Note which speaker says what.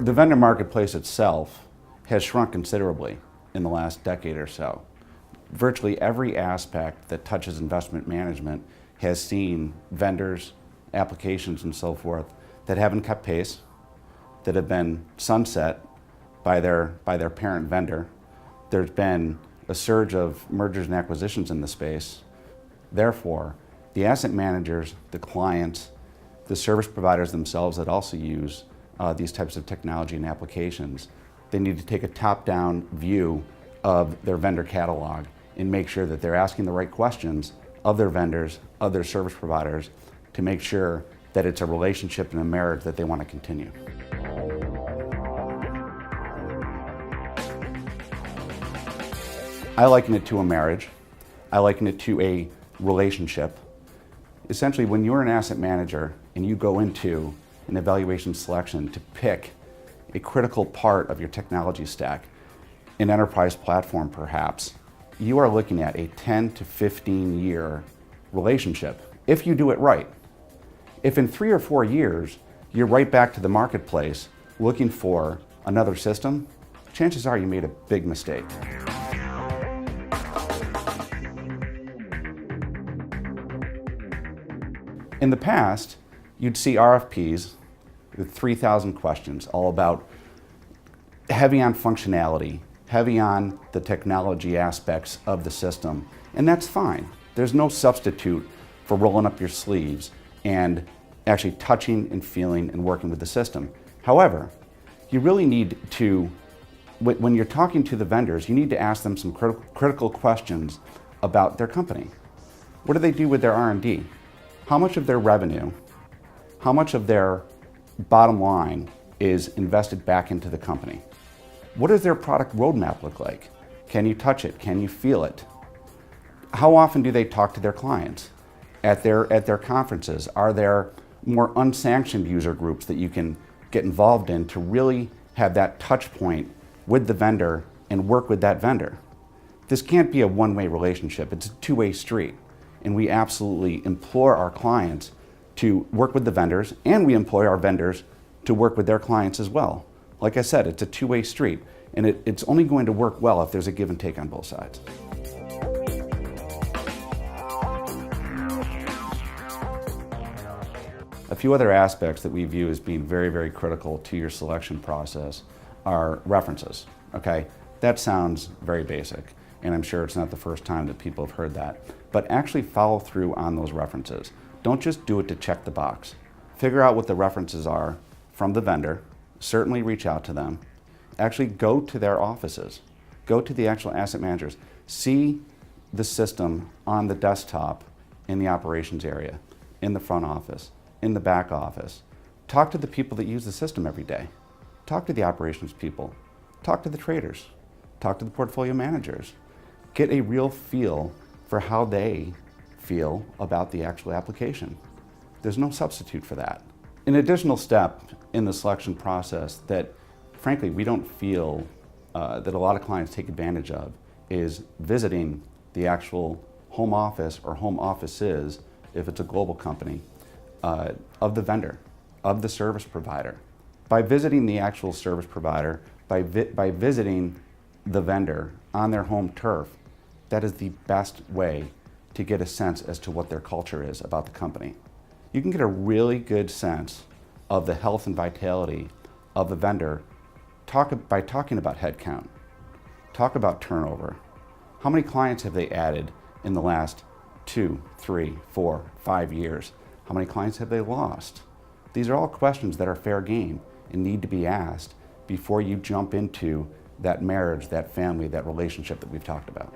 Speaker 1: The vendor marketplace itself has shrunk considerably in the last decade or so. Virtually every aspect that touches investment management has seen vendors, applications, and so forth that haven't kept pace, that have been sunset by their parent vendor. There's been a surge of mergers and acquisitions in the space. Therefore, the asset managers, the clients, the service providers themselves that also use these types of technology and applications, they need to take a top-down view of their vendor catalog and make sure that they're asking the right questions of their vendors, of their service providers, to make sure that it's a relationship and a marriage that they want to continue. I liken it to a marriage. I liken it to a relationship. Essentially, when you're an asset manager and you go into an evaluation selection to pick a critical part of your technology stack, an enterprise platform perhaps, you are looking at a 10 to 15 year relationship if you do it right. If in 3 or 4 years you're right back to the marketplace looking for another system, chances are you made a big mistake. In the past, you'd see RFPs with 3,000 questions, all about heavy on functionality, heavy on the technology aspects of the system, and that's fine. There's no substitute for rolling up your sleeves and actually touching and feeling and working with the system. However, you really need to, when you're talking to the vendors, you need to ask them some critical questions about their company. What do they do with their R&D? How much of their revenue, how much of their bottom line is invested back into the company? What does their product roadmap look like? Can you touch it? Can you feel it? How often do they talk to their clients? At their conferences, are there more unsanctioned user groups that you can get involved in to really have that touch point with the vendor and work with that vendor? This can't be a one-way relationship. It's a two-way street. And we absolutely implore our clients to work with the vendors, and we employ our vendors to work with their clients as well. Like I said, it's a two-way street, and it's only going to work well if there's a give and take on both sides. A few other aspects that we view as being very, very critical to your selection process are references, okay? That sounds very basic, and I'm sure it's not the first time that people have heard that, but actually follow through on those references. Don't just do it to check the box. Figure out what the references are from the vendor, certainly reach out to them, actually go to their offices, go to the actual asset managers, see the system on the desktop in the operations area, in the front office, in the back office. Talk to the people that use the system every day. Talk to the operations people, talk to the traders, talk to the portfolio managers. Get a real feel for how they feel about the actual application. There's no substitute for that. An additional step in the selection process that, frankly, we don't feel that a lot of clients take advantage of is visiting the actual home office or home offices, if it's a global company, of the vendor, of the service provider. By visiting the actual service provider, by visiting the vendor on their home turf, that is the best way to get a sense as to what their culture is about the company. You can get a really good sense of the health and vitality of the vendor by talking about headcount. Talk about turnover. How many clients have they added in the last 2, 3, 4, 5 years? How many clients have they lost? These are all questions that are fair game and need to be asked before you jump into that marriage, that family, that relationship that we've talked about.